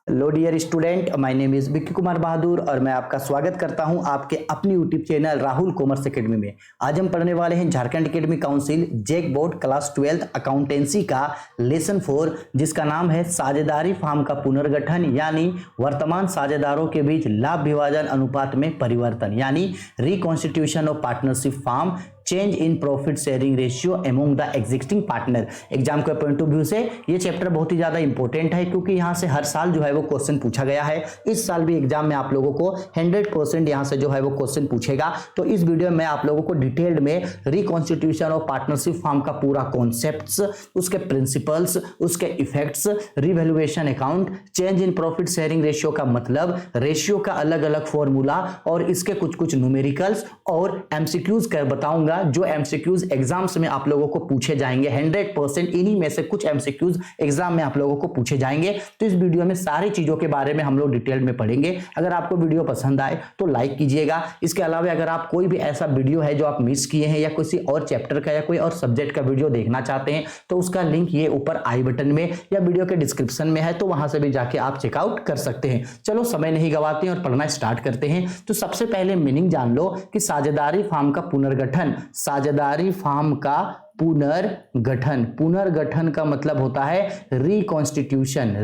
Hello dear student, my name is Vicky Kumar Bahadur और मैं आपका स्वागत करता हूं आपके अपनी YouTube channel Rahul commerce academy में। आज हम पढ़ने वाले हैं Jharkhand academy council JAC board class 12 accountancy का लेसन 4, जिसका नाम है साझेदारी फार्म का पुनर्गठन यानी वर्तमान साझेदारों के बीच लाभ विभाजन अनुपात में परिवर्तन यानी reconstitution of partnership firm, change in profit sharing ratio among the existing partner. Exam के पॉइंट ऑफ व्यू से ये चैप्टर बहुत ही ज्यादा इंपॉर्टेंट है, क्योंकि यहाँ से हर साल जो है वो क्वेश्चन पूछा गया है। इस साल भी एग्जाम में आप लोगों को 100% यहाँ से जो है वो क्वेश्चन पूछेगा। तो इस वीडियो में आप लोगों को डिटेल्ड में रिकॉन्स्टिट्यूशन ऑफ पार्टनरशिप फार्म का पूरा कॉन्सेप्ट्स, उसके प्रिंसिपल्स, उसके effects, revaluation account, change in profit sharing ratio का मतलब, रेशियो का अलग अलग फॉर्मूला और इसके कुछ कुछ न्यूमेरिकल्स और एमसीक्यूज कर बताऊंगा, जो एमसीक्यूज एग्जाम्स में आप लोगों को पूछे जाएंगे। 100% इन्हीं में से कुछ एमसीक्यूज एग्जाम में आप लोगों को पूछे जाएंगे। तो इस वीडियो में सारी चीजों के बारे में हम लोग डिटेल में पढ़ेंगे। अगर आपको वीडियो पसंद आए तो लाइक कीजिएगा। इसके अलावा अगर आप कोई भी ऐसा वीडियो है जो आप मिस किए हैं या किसी और चैप्टर का या कोई और सब्जेक्ट का वीडियो देखना चाहते हैं तो उसका लिंक ये ऊपर आई बटन में या वीडियो के डिस्क्रिप्शन में है, तो वहां से भी जाके आप चेकआउट कर सकते हैं। चलो समय नहीं गवाते हैं और पढ़ना स्टार्ट करते हैं। तो सबसे पहले मीनिंग जान लो कि साझेदारी फार्म का पुनर्गठन, साझेदारी फार्म का पुनर्गठन, पुनर्गठन का मतलब होता है रिकॉन्स्टिट्यूशन,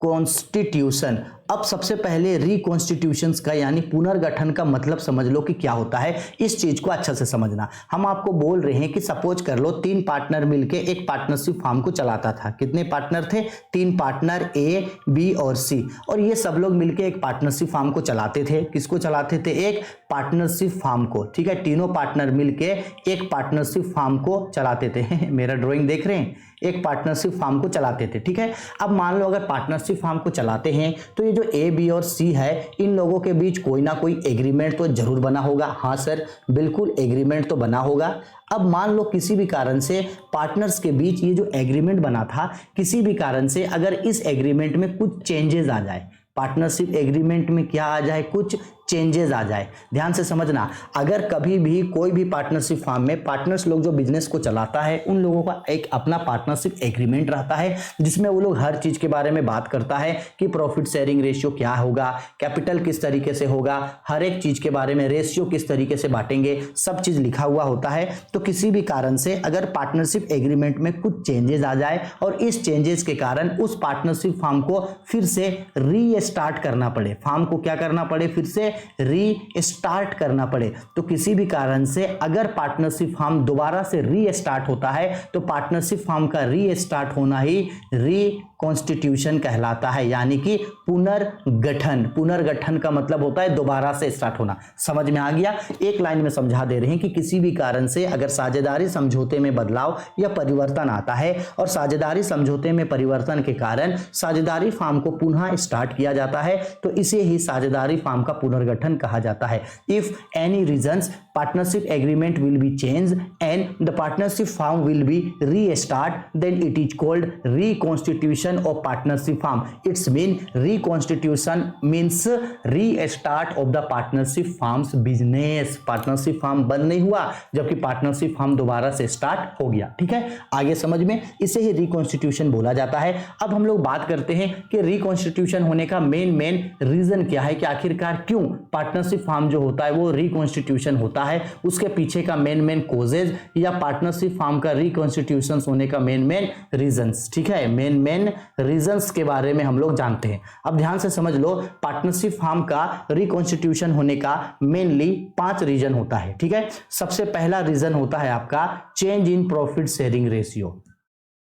रिकॉन्स्टिट्यूशन। अब सबसे पहले रिकॉन्स्टिट्यूशंस का यानी पुनर्गठन का मतलब समझ लो कि क्या होता है। इस चीज को अच्छा से समझना। हम आपको बोल रहे हैं कि सपोज कर लो 3 पार्टनर मिलके एक पार्टनरशिप फार्म को चलाता था। कितने पार्टनर थे? 3 पार्टनर, ए, बी और सी। और ये सब लोग मिलके एक पार्टनरशिप फार्म को चलाते थे। किसको चलाते थे? एक पार्टनरशिप फार्म को। ठीक है, तीनों पार्टनर मिलके एक पार्टनरशिप फार्म को चलाते थे। मेरा ड्राइंग देख रहे हैं? एक पार्टनरशिप फार्म को चलाते थे। ठीक है, अब मान लो अगर पार्टनरशिप फार्म को चलाते हैं तो ये जो ए, बी और सी है, इन लोगों के बीच कोई ना कोई एग्रीमेंट तो जरूर बना होगा। हाँ सर, बिल्कुल एग्रीमेंट तो बना होगा। अब मान लो किसी भी कारण से पार्टनर्स के बीच ये जो एग्रीमेंट बना था, किसी भी कारण से अगर इस एग्रीमेंट में कुछ चेंजेस आ जाए, पार्टनरशिप एग्रीमेंट में क्या आ जाए? कुछ चेंजेस आ जाए। ध्यान से समझना, अगर कभी भी कोई भी पार्टनरशिप फार्म में पार्टनर्स लोग जो बिजनेस को चलाता है, उन लोगों का एक अपना पार्टनरशिप एग्रीमेंट रहता है, जिसमें वो लोग हर चीज के बारे में बात करता है कि प्रॉफिट शेयरिंग रेशियो क्या होगा, कैपिटल किस तरीके से होगा, हर एक चीज के बारे में, रेशियो किस तरीके से बांटेंगे, सब चीज लिखा हुआ होता है। तो किसी भी कारण से अगर पार्टनरशिप एग्रीमेंट में कुछ चेंजेस आ जाए और इस चेंजेस के कारण उस पार्टनरशिप फार्म को फिर से रीस्टार्ट करना पड़े, फार्म को क्या करना पड़े? फिर से रीस्टार्ट करना पड़े। तो किसी भी कारण से अगर पार्टनरशिप फार्म दोबारा से रीस्टार्ट होता है तो पार्टनरशिप फार्म का रीस्टार्ट होना ही रिकॉन्स्टिट्यूशन कहलाता है, यानी कि पुनर्गठन। पुनर्गठन का मतलब होता है दोबारा से स्टार्ट होना। समझ में आ गया? एक लाइन में समझा दे रहे हैं कि किसी भी कारण से अगर साझेदारी समझौते में बदलाव या परिवर्तन आता है और साझेदारी समझौते में परिवर्तन के कारण साझेदारी फार्म को पुनः स्टार्ट किया जाता है, तो इसे ही साझेदारी फार्म का पुनर्गठन कहा जाता है। If any reasons partnership agreement will be change and the partnership firm will be restart, then it is called reconstitution of partnership firm. It's mean reconstitution means restart of the partnership firms business. Partnership firm बंद नहीं हुआ, जबकि partnership farm दोबारा से start हो गया। ठीक है, आगे समझ में, इसे ही रिकॉन्स्टिट्यूशन बोला जाता है। अब हम लोग बात करते हैं कि रिकॉन्स्टिट्यूशन होने का मेन रीजन क्या है, कि आखिरकार क्यों पार्टनरशिप फार्म जो होता है वो रिकॉन्स्टिट्यूशन होता है, उसके पीछे का मेन कॉजेज या पार्टनरशिप फार्म का रिकॉन्स्टिट्यूशन होने का मेन रीजंस। ठीक है, मेन रीजंस के बारे में हम लोग जानते हैं। अब ध्यान से समझ लो, पार्टनरशिप फार्म का रिकॉन्स्टिट्यूशन होने का मेनली 5 रीजन होता है। ठीक है, सबसे पहला रीजन होता है आपका change in profit sharing ratio.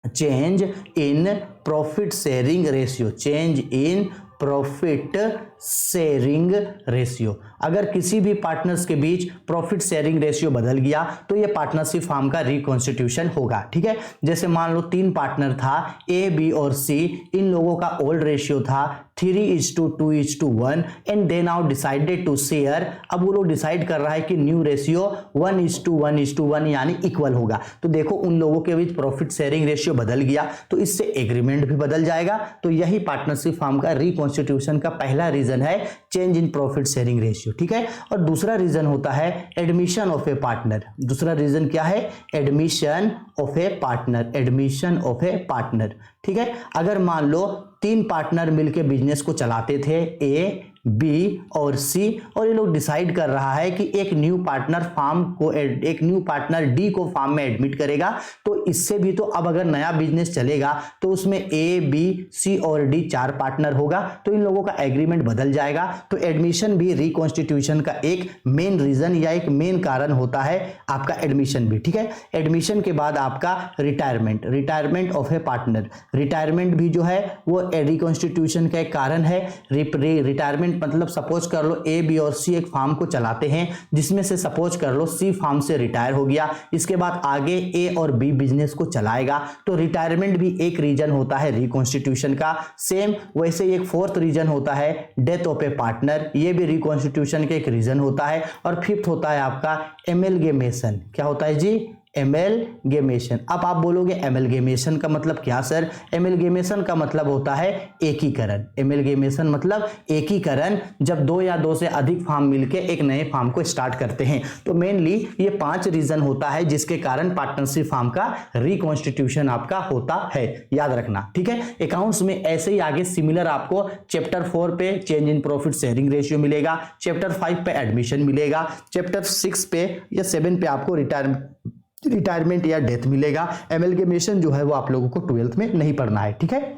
Change in profit sharing ratio, change in profit sharing ratio. अगर किसी भी पार्टनर्स के बीच प्रॉफिट शेयरिंग रेशियो बदल गया तो ये पार्टनरशिप फार्म का रिकॉन्स्टिट्यूशन होगा। ठीक है, जैसे मान लो 3 पार्टनर था, ए, बी और सी। इन लोगों का ओल्ड रेशियो था 3:2:1 and they now decided to share. अब वो लोग डिसाइड कर रहा है कि न्यू रेशियो 1:1 यानी इक्वल होगा। तो देखो उन लोगों के बीच प्रॉफिट शेयरिंग रेशियो बदल गया, तो इससे एग्रीमेंट भी बदल जाएगा। तो यही पार्टनरशिप फार्म का रिकॉन्स्टिट्यूशन रिकॉन्स्टिट्यूशन का पहला रीजन है change in profit sharing ratio, ठीक है। और दूसरा रीजन होता है एडमिशन ऑफ ए पार्टनर। दूसरा रीजन क्या है? Admission of A partner, admission of A partner, ठीक है। अगर मान लो 3 पार्टनर मिलकर बिजनेस को चलाते थे, ए, बी और सी, और ये लोग डिसाइड कर रहा है कि एक न्यू पार्टनर डी को फार्म में एडमिट करेगा, तो इससे भी तो अब अगर नया बिजनेस चलेगा तो उसमें ए, बी, सी और डी 4 पार्टनर होगा, तो इन लोगों का एग्रीमेंट बदल जाएगा। तो एडमिशन भी रिकॉन्स्टिट्यूशन का एक मेन रीजन या एक मेन कारण होता है, आपका एडमिशन भी, ठीक है। एडमिशन के बाद आपका retirement, retirement of A partner, retirement भी जो है वो रिकॉन्स्टिट्यूशन का एक कारण है। रिटायरमेंट मतलब सपोज कर लो ए, बी और सी एक फार्म को चलाते हैं, जिसमें से सपोज कर लो सी फार्म से रिटायर हो गया, इसके बाद आगे ए और बी बिजनेस को चलाएगा, तो रिटायरमेंट भी एक रीजन होता है रिकॉन्स्टिट्यूशन का। सेम वैसे ही एक फोर्थ रीजन होता है डेथ ऑफ ए पार्टनर, ये भी रिकॉन्स्टिट्यूशन का एक रीजन होता है। और फिफ्थ होता है आपका एमलगेमेशन। क्या होता है जी? एमलगेमेशन। अब आप बोलोगे एमलगेमेशन का मतलब क्या सर? एमलगेमेशन का मतलब होता है एकीकरण। एमलगेमेशन मतलब एकीकरण, जब 2 या 2 से अधिक फार्म मिलके एक नए फार्म को स्टार्ट करते हैं। तो मेनली ये 5 रीजन होता है जिसके कारण पार्टनरशिप फार्म का रिकॉन्स्टिट्यूशन आपका होता है, याद रखना, ठीक है। अकाउंट्स में ऐसे ही आगे सिमिलर आपको चैप्टर 4 पे change in profit sharing ratio मिलेगा, चैप्टर 5 पे एडमिशन मिलेगा, चैप्टर 6 पे या 7 पे आपको रिटायरमेंट या डेथ मिलेगा। एमलगेमेशन जो है वो आप लोगों को 12th में नहीं पढ़ना है, ठीक है।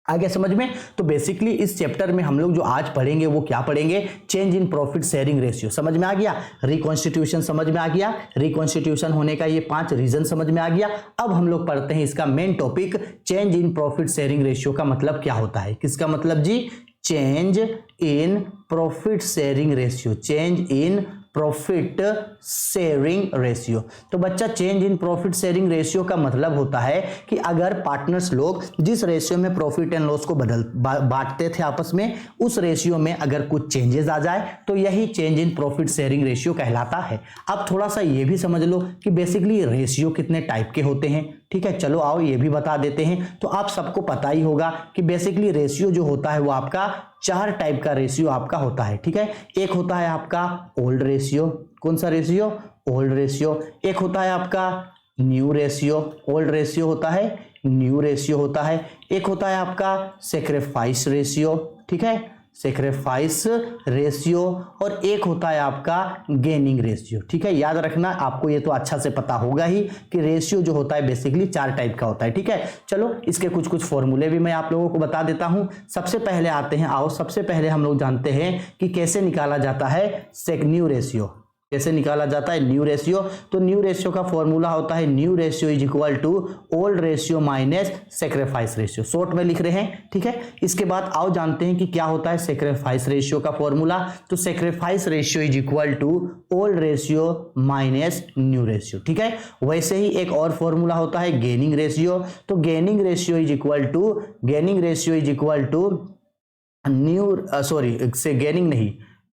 आगे समझ में? तो बेसिकली इस चैप्टर में हम लोग जो आज पढ़ेंगे वो क्या पढ़ेंगे? Change in profit sharing ratio. समझ में आ गया? रिकॉन्स्टिट्यूशन समझ में आ गया? रिकॉन्स्टिट्यूशन होने का ये 5 रीजन समझ में आ गया। अब हम लोग पढ़ते हैं इसका main topic, change in profit sharing ratio का मतलब क्या होता है? किसका मतलब जी? Change in profit sharing ratio, change in profit sharing ratio. तो बच्चा change in profit sharing ratio का मतलब होता है कि अगर पार्टनर्स लोग जिस रेशियो में प्रॉफिट एंड लॉस को बांटते थे आपस में, उस रेशियो में अगर कुछ चेंजेस आ जाए तो यही change in profit sharing ratio कहलाता है। अब थोड़ा सा ये भी समझ लो कि बेसिकली रेशियो कितने टाइप के होते हैं, ठीक है। चलो आओ ये भी बता देते हैं। तो आप सबको पता ही होगा कि बेसिकली रेशियो जो होता है वो आपका 4 टाइप का रेशियो आपका होता है, ठीक है। एक होता है आपका ओल्ड रेशियो। कौन सा रेशियो? Old ratio. एक होता है आपका न्यू रेशियो। ओल्ड रेशियो होता है, न्यू रेशियो होता है। एक होता है आपका सैक्रिफाइस रेशियो, ठीक है, सैक्रिफाइस रेशियो। और एक होता है आपका गेनिंग रेशियो, ठीक है। याद रखना, आपको ये तो अच्छा से पता होगा ही कि रेशियो जो होता है बेसिकली 4 टाइप का होता है, ठीक है। चलो इसके कुछ फॉर्मूले भी मैं आप लोगों को बता देता हूं। सबसे पहले आते हैं, आओ सबसे पहले हम लोग जानते हैं कि कैसे निकाला जाता है न्यू रेशियो। कैसे निकाला जाता है न्यू रेशियो? तो न्यू रेशियो का फॉर्मूला होता है new ratio is equal to old ratio minus sacrifice ratio. Short में लिख रहे हैं, ठीक है। इसके बाद आओ जानते हैं कि क्या होता है सैक्रिफाइस रेशियो का फॉर्मूला। तो sacrifice ratio is equal to old ratio minus new ratio, ठीक है। वैसे ही एक और फॉर्मूला होता है गेनिंग रेशियो। तो gaining ratio is equal to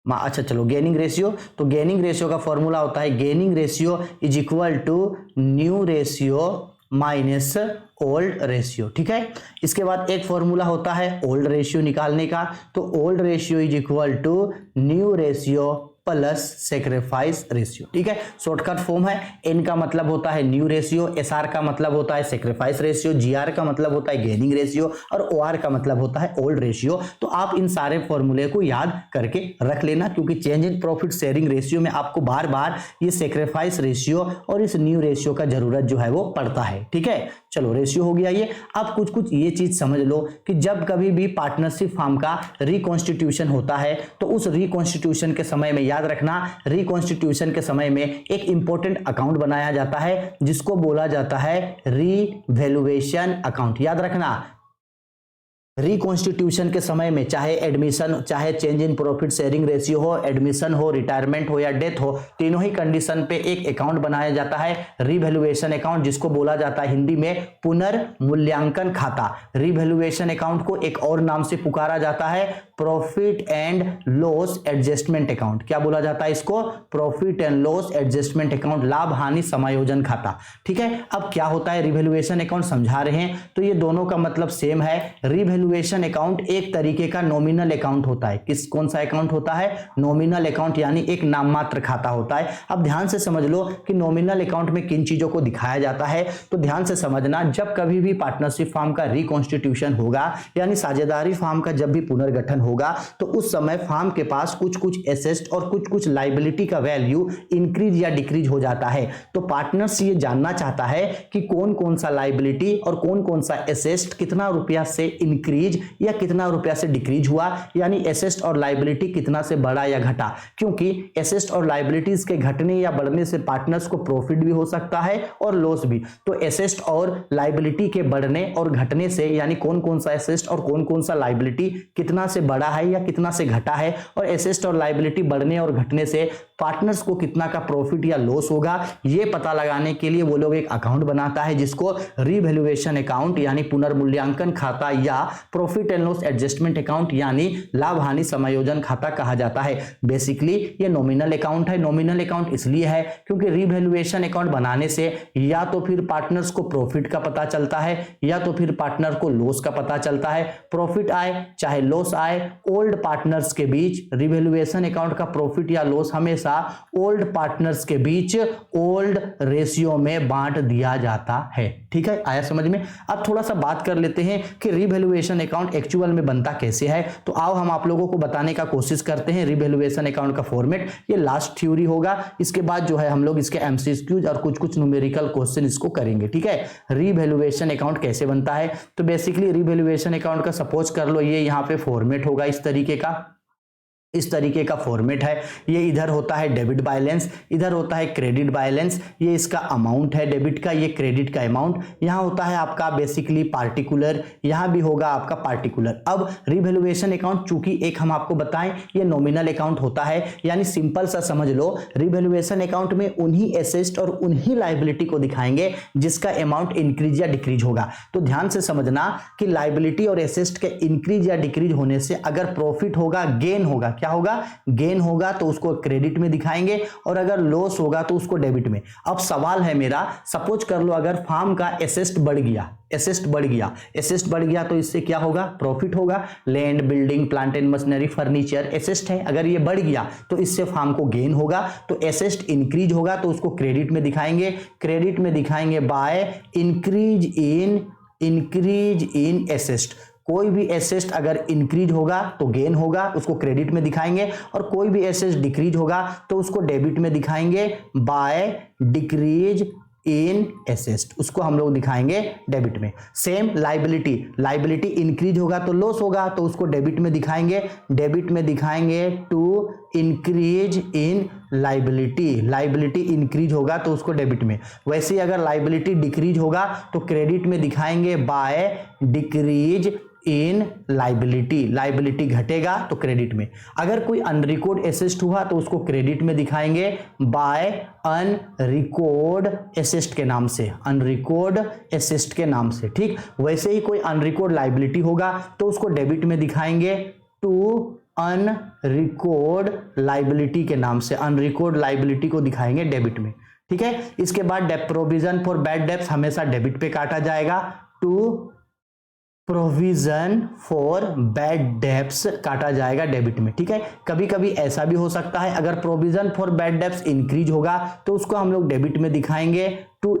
अच्छा चलो गेनिंग रेशियो। तो गेनिंग रेशियो का फॉर्मूला होता है gaining ratio is equal to new ratio minus old ratio, ठीक है। इसके बाद एक फॉर्मूला होता है ओल्ड रेशियो निकालने का। तो old ratio is equal to new ratio plus sacrifice ratio, ठीक है। शॉर्टकट फॉर्म है। एन का मतलब होता है न्यू रेशियो, एस आर का मतलब होता है सैक्रिफाइस रेशियो, जी आर का मतलब होता है गेनिंग रेशियो और ओ आर का मतलब होता है ओल्ड रेशियो। तो आप इन सारे फॉर्मूले को याद करके रख लेना, क्योंकि change in profit sharing ratio में आपको बार बार ये सैक्रिफाइस रेशियो और इस न्यू रेशियो का जरूरत जो है वो पड़ता है, ठीक है। चलो रेशियो हो गया ये। अब कुछ ये चीज समझ लो कि जब कभी भी पार्टनरशिप फर्म का रिकॉन्स्टिट्यूशन होता है तो उस रिकॉन्स्टिट्यूशन के समय में, याद रखना, रिकॉन्स्टिट्यूशन के समय में एक इंपॉर्टेंट अकाउंट बनाया जाता है जिसको बोला जाता है रीवैल्यूएशन अकाउंट। याद रखना, रिकॉन्स्टिट्यूशन के समय में चाहे एडमिशन, चाहे change in profit sharing ratio हो, एडमिशन हो, रिटायरमेंट हो या डेथ हो, तीनों ही कंडीशन पे एक अकाउंट बनाया जाता है रीवैल्यूएशन अकाउंट, जिसको बोला जाता है हिंदी में पुनर्मूल्यांकन खाता। रीवैल्यूएशन अकाउंट को एक और नाम से पुकारा जाता है profit and loss adjustment account. क्या बोला जाता है इसको? Profit and loss adjustment account, लाभ हानि समायोजन खाता, ठीक है। अब क्या होता है रिवैल्यूएशन अकाउंट, समझा रहे हैं। तो ये दोनों का मतलब सेम है। रीवैल्यूएशन अकाउंट एक तरीके का नॉमिनल अकाउंट होता है। कौन सा अकाउंट होता है? नॉमिनल अकाउंट, यानी एक नाम मात्र खाता होता है। अब ध्यान से समझ लो कि नॉमिनल अकाउंट में किन चीजों को दिखाया जाता है। तो ध्यान से समझना, जब कभी भी पार्टनरशिप फॉर्म का रिकॉन्स्टिट्यूशन होगा, यानी साझेदारी फॉर्म का जब भी पुनर्गठन होगा, तो उस समय फॉर्म के पास कुछ कुछ एसेट और कुछ कुछ लाइबिलिटी का वैल्यू इंक्रीज या डिक्रीज हो जाता है। तो पार्टनर्स ये जानना चाहता है कि कौन कौन सा लाइबिलिटी और कौन कौन सा एसेट कितना रुपया से इंक्रीज या कितना रुपया से डिक्रीज हुआ, यानी एसेट और लाइबिलिटी कितना से बढ़ा या घटा। क्योंकि एसेट और लाइबिलिटीज के घटने या बढ़ने से पार्टनर्स को प्रॉफिट भी हो सकता है और लॉस भी। तो एसेट और लाइबिलिटी के बढ़ने और घटने से, यानी कौन कौन सा एसेट और कौन कौन सा लाइबिलिटी कितना से बढ़ा है या कितना से घटा है, और एसेट और लाइबिलिटी बढ़ने और घटने से पार्टनर्स को कितना का प्रॉफिट या लॉस होगा, यह पता लगाने के लिए वो लोग एक अकाउंट बनाता है जिसको रीवैल्यूएशन अकाउंट यानी पुनर्मूल्यांकन खाता या profit and loss adjustment account यानी लाभ हानि समायोजन खाता कहा जाता है। बेसिकली ये नॉमिनल अकाउंट है। नॉमिनल अकाउंट इसलिए है क्योंकि रीवैल्यूएशन अकाउंट बनाने से या तो फिर पार्टनर्स को प्रॉफिट का पता चलता है या तो फिर पार्टनर को लॉस का पता चलता है। प्रॉफिट आए चाहे लॉस आए, ओल्ड पार्टनर्स के बीच रीवैल्यूएशन अकाउंट का प्रॉफिट या लॉस हमेशा ओल्ड पार्टनर्स के बीच ओल्ड रेशियो में बांट दिया जाता है। ठीक है, आया समझ में? अब थोड़ा सा बात कर लेते हैं कि रीवैल्यूएशन अकाउंट एक्चुअल में बनता कैसे है। तो आओ हम आप लोगों को बताने का कोशिश करते हैं रीवैल्यूएशन अकाउंट का फॉर्मेट। ये लास्ट थ्योरी होगा, इसके बाद जो है हम लोग इसके एमसीक्यूज और कुछ कुछ न्यूमेरिकल क्वेश्चन इसको करेंगे। ठीक है, रीवैल्यूएशन अकाउंट कैसे बनता है। तो बेसिकली रीवैल्यूएशन अकाउंट का सपोज कर लो ये यहाँ पे फॉर्मेट होगा इस तरीके का फॉर्मेट है। ये इधर होता है डेबिट बैलेंस, इधर होता है क्रेडिट बैलेंस। ये इसका अमाउंट है डेबिट का, ये क्रेडिट का अमाउंट। यहाँ होता है आपका बेसिकली पार्टिकुलर, यहाँ भी होगा आपका पार्टिकुलर। अब रीवैल्यूएशन अकाउंट चूंकि एक हम आपको बताएं ये नॉमिनल अकाउंट होता है, यानी सिंपल सा समझ लो रीवैल्यूएशन अकाउंट में उन्हीं एसेट और उन्हीं लाइबिलिटी को दिखाएंगे जिसका अमाउंट इंक्रीज या डिक्रीज होगा। तो ध्यान से समझना कि लाइबिलिटी और एसेट के इंक्रीज या डिक्रीज होने से अगर प्रॉफिट होगा, गेन होगा, क्या होगा? गेन होगा तो उसको क्रेडिट में दिखाएंगे, और अगर लॉस होगा तो उसको डेबिट में। अब सवाल है मेरा, सपोज कर लो अगर फार्म का एसेट बढ़ गया तो इससे क्या होगा? प्रॉफिट होगा। Land, building, plant and machinery, furniture asset है, अगर ये बढ़ गया तो इससे फार्म को गेन होगा। तो एसेट इंक्रीज होगा तो उसको क्रेडिट में दिखाएंगे बाय इंक्रीज इन एसेट। कोई भी एसेट अगर इंक्रीज होगा तो गेन होगा, उसको क्रेडिट में दिखाएंगे, और कोई भी एसेट डिक्रीज होगा तो उसको डेबिट में दिखाएंगे बाय डिक्रीज इन एसेट, उसको हम लोग दिखाएंगे डेबिट में। सेम लाइबिलिटी इंक्रीज होगा तो लॉस होगा तो उसको डेबिट में दिखाएंगे to increase in liability increase होगा तो उसको डेबिट में। वैसे ही अगर लाइबिलिटी डिक्रीज होगा तो क्रेडिट में दिखाएंगे बाय डिक्रीज इन लाइबिलिटी घटेगा तो क्रेडिट में। अगर कोई अनरिकॉर्ड एसेट हुआ तो उसको क्रेडिट में दिखाएंगे बाय अनरिकॉर्ड एसेट के नाम से, ठीक। वैसे ही कोई अनरिकॉर्ड लाइबिलिटी होगा तो उसको डेबिट में दिखाएंगे टू अनरिकॉर्ड लाइबिलिटी के नाम से, अनरिकॉर्ड लाइबिलिटी को दिखाएंगे डेबिट में, ठीक है। इसके बाद प्रोविजन फॉर बैड डेब्ट्स हमेशा डेबिट पे काटा जाएगा, to provision for bad debts काटा जाएगा डेबिट में, ठीक है। कभी कभी ऐसा भी हो सकता है अगर provision for bad debts increase होगा तो उसको हम लोग डेबिट में दिखाएंगे to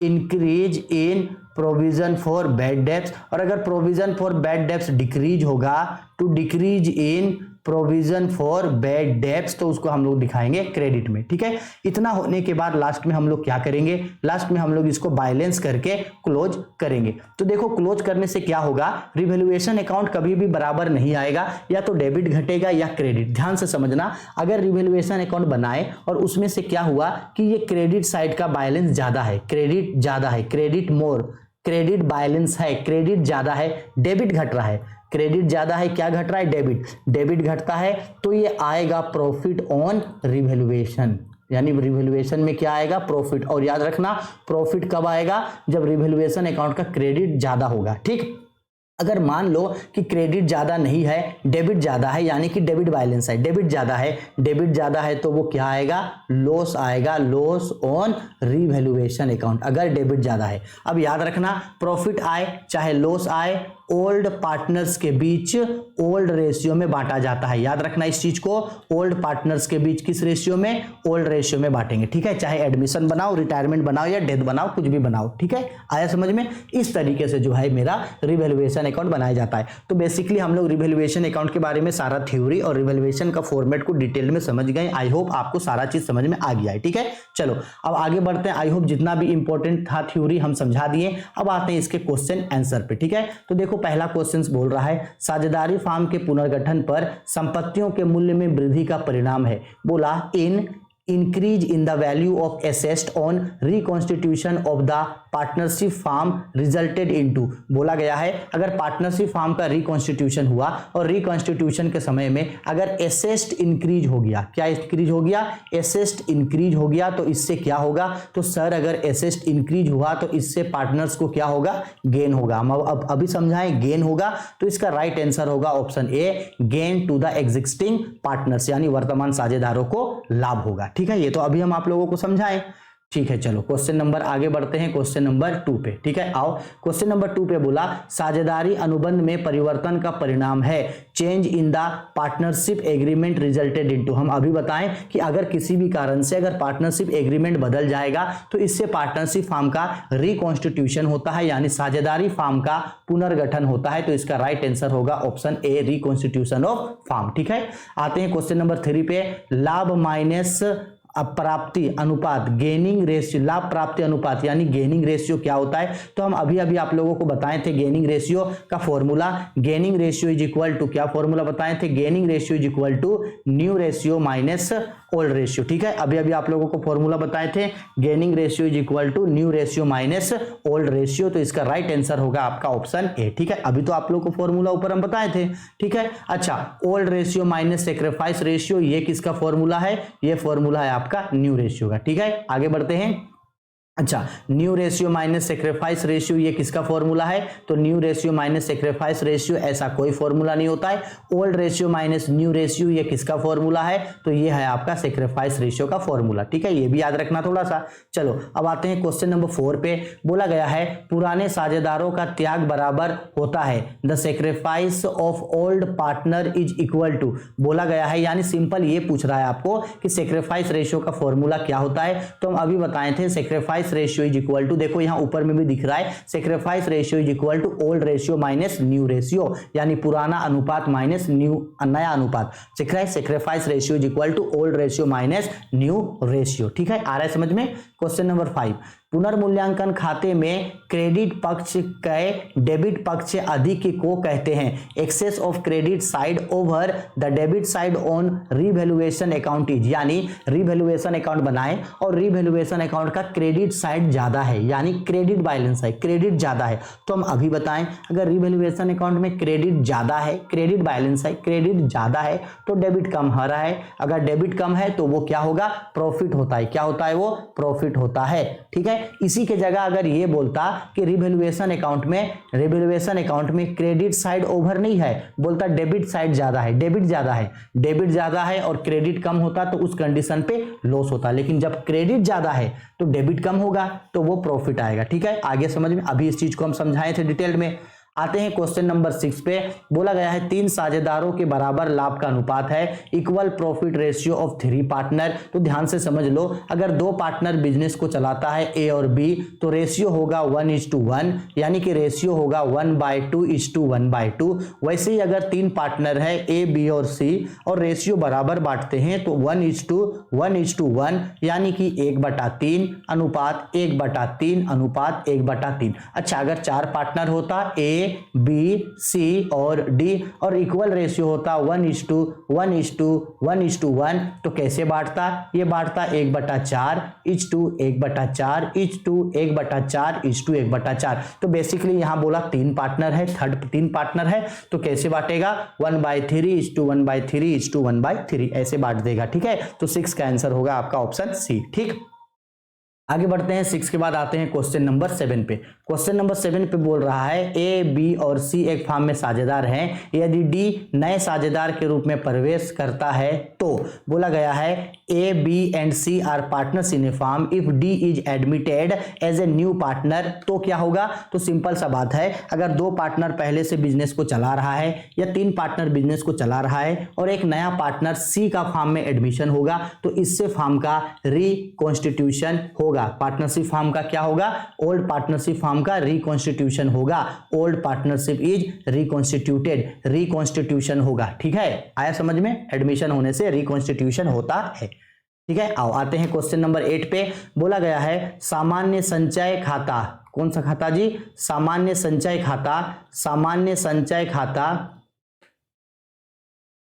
increase in provision for bad debts, और अगर provision for bad debts decrease होगा to decrease in provision for bad debts तो उसको हम लोग दिखाएंगे क्रेडिट में, ठीक है। इतना होने के बाद लास्ट में हम लोग क्या करेंगे, लास्ट में हम लोग इसको बैलेंस करके क्लोज करेंगे। तो देखो क्लोज करने से क्या होगा, रिवैल्यूएशन अकाउंट कभी भी बराबर नहीं आएगा, या तो डेबिट घटेगा या क्रेडिट। ध्यान से समझना, अगर रिवैल्यूएशन अकाउंट बनाए और उसमें से क्या हुआ कि ये क्रेडिट साइड का बैलेंस ज्यादा है, क्रेडिट मोर, क्रेडिट बैलेंस है, क्रेडिट ज्यादा है, डेबिट घट रहा है, क्रेडिट ज्यादा है, क्या घट रहा है, डेबिट घटता है, तो ये आएगा प्रॉफिट ऑन रिवैल्यूएशन, यानी रिवैल्यूएशन में क्या आएगा, प्रॉफिट। और याद रखना प्रॉफिट कब आएगा, जब रिवैल्यूएशन अकाउंट का क्रेडिट ज्यादा होगा, ठीक। अगर मान लो कि क्रेडिट ज्यादा नहीं है, डेबिट ज्यादा है, यानी कि डेबिट बैलेंस है, डेबिट ज्यादा है तो वो क्या आएगा, लॉस आएगा, लॉस ऑन रीवैल्यूएशन अकाउंट अगर डेबिट ज्यादा है। अब याद रखना, प्रॉफिट आए चाहे लॉस आए, ओल्ड पार्टनर्स के बीच ओल्ड रेशियो में बांटा जाता है। याद रखना इस चीज को, ओल्ड पार्टनर्स के बीच किस रेशियो में, ओल्ड रेशियो में बांटेंगे। ठीक है, चाहे एडमिशन बनाओ, रिटायरमेंट बनाओ या डेथ बनाओ, कुछ भी बनाओ। ठीक है, आया समझ में। इस तरीके से जो है मेरा रिवैल्यूएशन अकाउंट बनाया जाता है। तो बेसिकली हम लोग रिवैल्यूएशन अकाउंट के बारे में सारा थ्योरी और रिवैल्यूएशन का फॉर्मेट को डिटेल में समझ गए। आई होप आपको सारा चीज समझ में आ गया है। ठीक है, चलो अब आगे बढ़ते हैं। आई होप जितना भी इंपॉर्टेंट था थ्योरी हम समझा दिए। अब आते हैं इसके क्वेश्चन आंसर पे। ठीक है, तो देखो पहला क्वेश्चन बोल रहा है साझेदारी फार्म के पुनर्गठन पर संपत्तियों के मूल्य में वृद्धि का परिणाम है। बोला इन increase in the value of assets on reconstitution of the partnership farm resulted into, बोला गया है अगर पार्टनरशिप फार्म का रिकॉन्स्टिट्यूशन हुआ और रिकॉन्स्टिट्यूशन के समय में अगर एसेट इंक्रीज हो गया, क्या इंक्रीज हो गया, एसेट इंक्रीज हो गया, तो इससे क्या होगा, तो सर अगर एसेट इंक्रीज हुआ तो इससे पार्टनर्स को क्या होगा, गेन होगा। हम अब अभी समझाएं गेन होगा, तो इसका राइट आंसर होगा option A, gain to the existing partners, यानी वर्तमान साझेदारों को लाभ होगा। ठीक है, ये तो अभी हम आप लोगों को समझाएं। ठीक है, चलो क्वेश्चन नंबर आगे बढ़ते हैं, क्वेश्चन नंबर 2 पे। ठीक है, आओ क्वेश्चन नंबर 2 पे बोला साझेदारी अनुबंध में परिवर्तन का परिणाम है change in the partnership agreement resulted into. हम अभी बताएं कि अगर किसी भी कारण से अगर पार्टनरशिप एग्रीमेंट बदल जाएगा तो इससे पार्टनरशिप फार्म का रिकॉन्स्टिट्यूशन होता है, यानी साझेदारी फार्म का पुनर्गठन होता है। तो इसका राइट आंसर होगा option A, reconstitution of firm. ठीक है, आते हैं क्वेश्चन नंबर 3 पे। लाभ माइनस प्राप्ति अनुपात, गेनिंग रेशियो, लाभ प्राप्ति अनुपात यानी गेनिंग रेशियो क्या होता है, तो हम अभी अभी आप लोगों को बताए थे गेनिंग रेशियो का formula. Gaining ratio is equal to, क्या फॉर्मूला बताए थे, gaining ratio is equal to new ratio minus old ratio. ठीक है, अभी अभी आप लोगों को फॉर्मूला बताए थे, gaining ratio is equal to new ratio minus old ratio. तो इसका राइट आंसर होगा आपका ऑप्शन ए। ठीक है, अभी तो आप लोगों को फॉर्मूला ऊपर हम बताए थे। ठीक है, अच्छा old ratio minus sacrifice ratio, ये किसका फॉर्मूला है, ये फॉर्मूला है आपका न्यू रेशियो का। ठीक है, आगे बढ़ते हैं। अच्छा, new ratio minus sacrifice ratio ये किसका फॉर्मूला है, तो new ratio minus sacrifice ratio ऐसा कोई फॉर्मूला नहीं होता है। Old ratio minus new ratio ये किसका फॉर्मूला है, तो ये है आपका सेक्रीफाइस रेशियो का फॉर्मूला। ठीक है, ये भी याद रखना थोड़ा सा। चलो अब आते हैं क्वेश्चन नंबर 4 पे। बोला गया है पुराने साझेदारों का त्याग बराबर होता है the sacrifice of old partner is equal to. बोला गया है यानी सिंपल ये पूछ रहा है आपको कि सेक्रीफाइस रेशियो का फॉर्मूला क्या होता है, तो हम अभी बताए थे sacrifice ratio is equal to, देखो यहां ऊपर में भी दिख रहा है, sacrifice ratio is equal to old ratio minus new ratio, यानी पुराना अनुपात माइनस नया अनुपात। Sacrifice ratio is equal to old ratio minus new ratio. ठीक है, आ रहा है समझ में। क्वेश्चन नंबर 5, पुनर्मूल्यांकन खाते में क्रेडिट पक्ष के डेबिट पक्ष से अधिक को कहते हैं excess of credit side over the debit side on revaluation account is, यानी रीवैल्यूएशन अकाउंट बनाएं और रीवैल्यूएशन अकाउंट का क्रेडिट साइड ज्यादा है, यानी क्रेडिट बैलेंस है, क्रेडिट ज्यादा है। तो हम अभी बताएं अगर रीवैल्यूएशन अकाउंट में क्रेडिट ज्यादा है, क्रेडिट बैलेंस है, क्रेडिट ज्यादा है तो डेबिट कम हो रहा है, अगर डेबिट कम है तो वो क्या होगा, प्रॉफिट होता है। क्या होता है, वो प्रॉफिट होता है। ठीक है, इसी के जगह अगर ये बोलता कि रिवैल्यूएशन अकाउंट में क्रेडिट साइड ओवर नहीं है, बोलता डेबिट साइड ज्यादा है, डेबिट ज्यादा है और क्रेडिट कम होता तो उस कंडीशन पे लॉस होता, लेकिन जब क्रेडिट ज्यादा है तो डेबिट कम होगा तो वो प्रॉफिट आएगा। ठीक है, आगे समझ में। अभी इस चीज को हम समझाए थे डिटेल में। आते हैं क्वेश्चन नंबर 6 पे। बोला गया है 3 साझेदारों के बराबर लाभ का अनुपात है equal profit ratio of 3 partner. तो ध्यान से समझ लो, अगर 2 पार्टनर बिजनेस को चलाता है ए और बी तो रेशियो होगा 1:1, यानी कि रेशियो होगा 1/2:1/2। वैसे ही अगर 3 पार्टनर है ए बी और सी और रेशियो बराबर बांटते हैं तो 1:1:1, यानी कि 1/3 अनुपात 1/3 अनुपात 1/3। अच्छा, अगर 4 पार्टनर होता ए बी सी और डी और इक्वल रेशियो होता 1:1:1:1, तो कैसे बांटता, ये बांटता 1/4:1/4:1/4:1/4। तो बेसिकली यहां बोला 3 पार्टनर है, थर्ड 3 पार्टनर है तो कैसे बांटेगा 1/3:1/3:1/3 ऐसे बांट देगा। ठीक है, तो 6 का आंसर होगा आपका ऑप्शन सी। ठीक। आगे बढ़ते हैं 6 के बाद आते हैं क्वेश्चन नंबर 7 पे। क्वेश्चन नंबर 7 पे बोल रहा है ए, बी और सी एक फार्म में साझेदार हैं। यदि डी नए साझेदार के रूप में प्रवेश करता है तो बोला गया है A, B and C are partners in a firm. If D is admitted as a new partner तो क्या होगा? तो सिंपल सा बात है, अगर 2 पार्टनर पहले से बिजनेस को चला रहा है या 3 पार्टनर बिजनेस को चला रहा है और एक नया पार्टनर सी का फार्म में एडमिशन होगा तो इससे फार्म का रिकॉन्स्टिट्यूशन होगा। पार्टनरशिप फार्म का क्या होगा? ओल्ड पार्टनरशिप फार्म का रिकॉन्स्टिट्यूशन होगा। Old partnership is reconstituted, reconstitution होगा। ठीक है, आया समझ में? एडमिशन होने से रिकॉन्स्टिट्यूशन होता है। ठीक है, आओ आते हैं क्वेश्चन नंबर 8 पे। बोला गया है सामान्य संचय खाता, कौन सा खाता जी? सामान्य संचय खाता। सामान्य संचय खाता,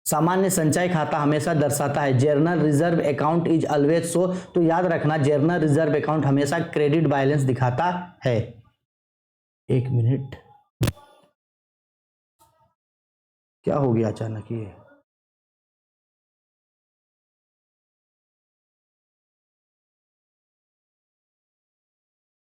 सामान्य संचय खाता हमेशा दर्शाता है journal reserve account is always so. तो याद रखना जर्नल रिजर्व अकाउंट हमेशा क्रेडिट बैलेंस दिखाता है। एक मिनट, क्या हो गया अचानक ये?